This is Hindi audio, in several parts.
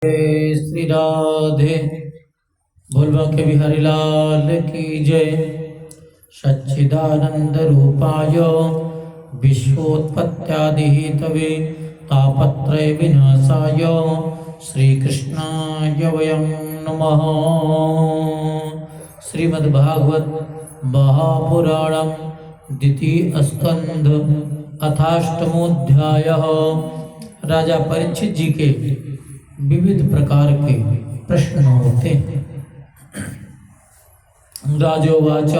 श्री राधे भोलवा के बिहारी लाल की जय। सच्चिदानंद रूपाय विश्वोत्पत्त्यादि हेतवे तापत्रय विनाशाय श्रीकृष्णाय वयं नमः। श्रीमद्भागवत महापुराणम द्वितीय स्कंध अथाष्टमोध्यायः। राजा परीक्षित जी के विविध प्रकार के प्रश्न होते हैं। राजोवाच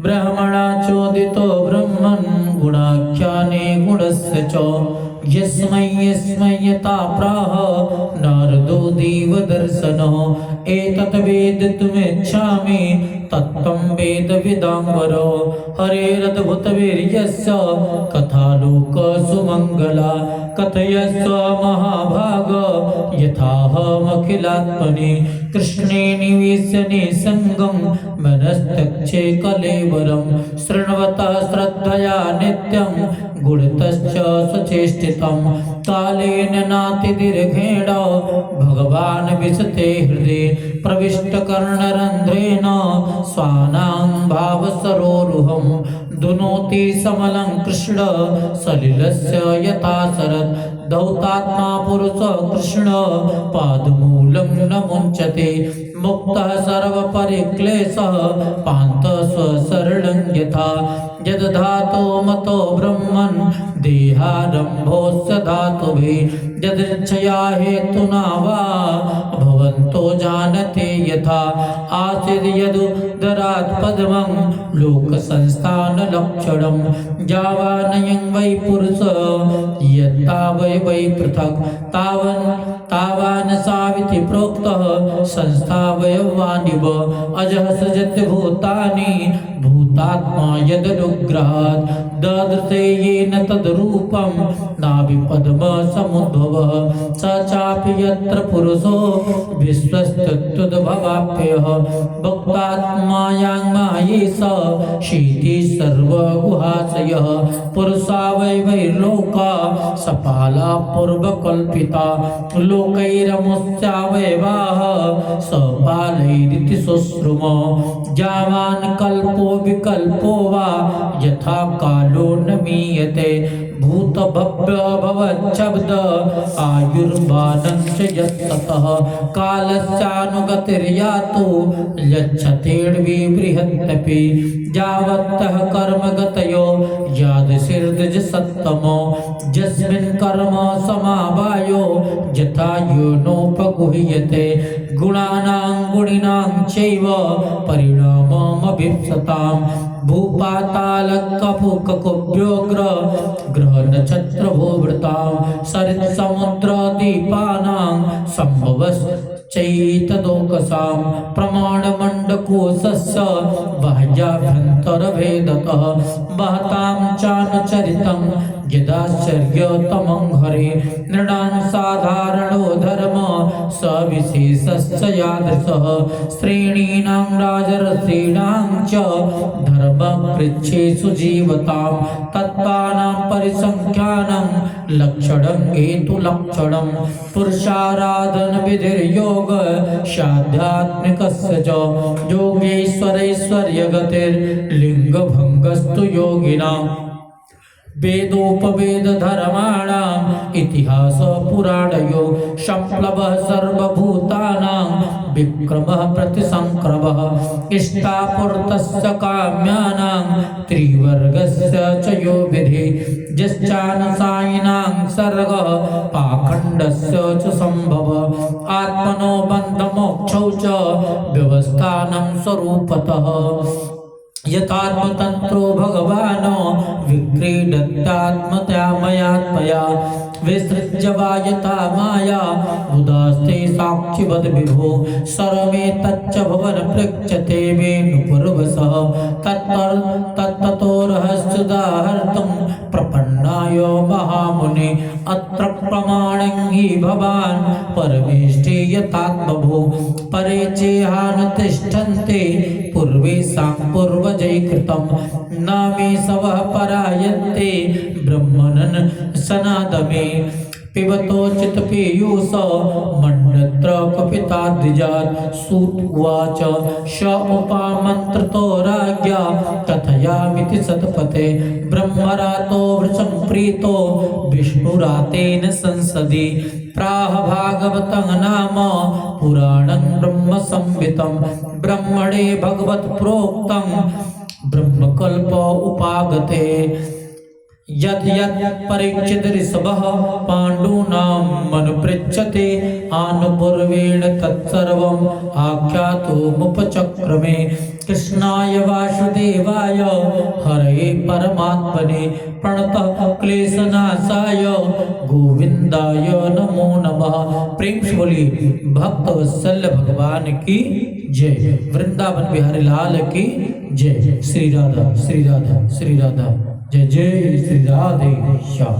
ब्रह्मणा चोदितो ब्रह्मन् गुणाख्याने गुणस्य च यस्मै यस्मै यथा प्राह नारदो देवदर्शनः एतत् वेदितुमिच्छामि तत्त्वं वेदविदाम्बरो हरेरद्भुतवीर्यस्य कथालोक सुमङ्गला कथयस्व महाभाग यथाहमखिलात्मनि कृष्णे निवेश्य निसङ्गं मनस्तक्षे कलेवरं शृण्वतः श्रद्धया नित्यं गुणतश्च सचेष्टितं कालेन नातिदीर्घेण भगवान् विशते हृदये प्रविष्टकर्णरन्ध्रेण स्वानां भावसरोरुहं दुनोति समलं कृष्ण सलिलस्य यथा शरत् दौतात्मा पुरुष कृष्ण पादमूलं न मुञ्चते मुक्तः सर्वपरिक्लेशः पान्तः स्वशरणं यथा यद्धातो मतो ब्रह्मन् देहारम्भोऽस्य धातुभिः यदृच्छया हेतुना वा भवन्तो जानते यथा आसीद् यदुदरात् पद्मं लोकसंस्थानलक्षणं यावानयं वै पुरुष यत्तावै वै पृथक् तावान् साविति प्रोक्तः संस्थावयवानिव अजः सृजति भूतानि भूतात्मा यदनुग्रहात् ददृते येन तद्रूपं नाभिपद्मसमुद्भवः स चापि यत्र पुरुषो विश्वस्तत्तद्भवाप्यः भक्तात्मायां मायेश शीति सर्वगुहाशयः पुरुषा वै लोका सपाला पूर्वकल्पिता लोकैरमुष्यावयवाः सपालैरिति शुश्रुम यावान् कल्पो विकल्पो वा यथा कालो न मीयते भूत भव्य भवच्छब्द आयुर्वाणञ्च यत्ततः कालस्यानुगतिर्यातो यच्छतेर्विबृहत्तपि यावत्तः कर्मगतयो यादृशिर्द्विज सत्तमो यस्मिन् कर्म समावायो यथा योनोपगुह्यते गुणानां गुणिनां चैव परिणाममभीप्सताम् भूपातालकफुककुभ्योऽग्र ग्रहनक्षत्रभूवृतां सरित्समुद्रदीपानां सम्भवश्चैतदोकसां प्रमाणमण्डकोशस्य बाह्याभ्यन्तरभेदतः महतां चानुचरितं यदाश्चर्यतमं हरे नृणां साधारणो धर्म सविशेषश्च यादृशः श्रेणीनां राजर्षीणां च धर्मपृच्छेषु जीवतां तत्त्वानां परिसंख्यानं लक्षणं हेतुलक्षणं पुरुषाराधनविधिर्योग शाध्यात्मिकस्य च योगैश्वरैश्वर्यगतिर्लिङ्गभङ्गस्तु योगिनाम् वेदोपवेद धर्माणाम् इतिहास पुराणयो संप्लवः सर्वभूतानां विक्रमः प्रतिसंक्रमः इष्टापूर्तस्य काम्यानां त्रिवर्गस्य च यो विधि यश्चानसायिनां सर्गः पाखण्डस्य च संभवः आत्मनो बन्धमोक्षौ च व्यवस्थानं स्वरूपतः यथात्मतन्त्रो भगवानो विक्रीडत्यात्मतया मयात्मया विसृज्य वा यथा माया उदास्ते साक्षिवद् विभो सर्वमेतच्च भवन पृच्छते वेणुपुरवसः तत्ततो रहस्योदाहर्तुं प्रपन्नाय महामुने अत्र प्रमाणं हि भवान् परमेष्टि यथात्मभो परे चेहान तिष्ठन्ते पूर्वेषां पूर्वजै कृतं नामे सवः परायन्ते ब्रह्मणन् सनादमे पिबतो चित पीयूष मन्यत्र कपिता द्विजात् सूत उवाच श उपामन्त्रतो राज्ञा कथयामिति सतपते ब्रह्मरातो वृषं प्रीतो विष्णुरातेन संसदि प्राह भागवतं नाम पुराणं ब्रह्म संहितं ब्रह्मणे भगवत प्रोक्तं ब्रह्मकल्प उपागते यद् यद् परीक्षित ऋषभः पाण्डूनां अनुपृच्छते आनुपूर्वेण तत्सर्वम् आख्यातुमुपचक्रमे कृष्णाय वासुदेवाय हरे परमात्मने प्रणतः क्लेशनाशाय गोविंदाय नमो नमः। प्रेम से बोलिए भक्त वत्सल भगवान की जय। वृंदावन बिहारी लाल की जय। श्री राधा श्री राधा श्री राधा। जय जय श्री राधे श्याम।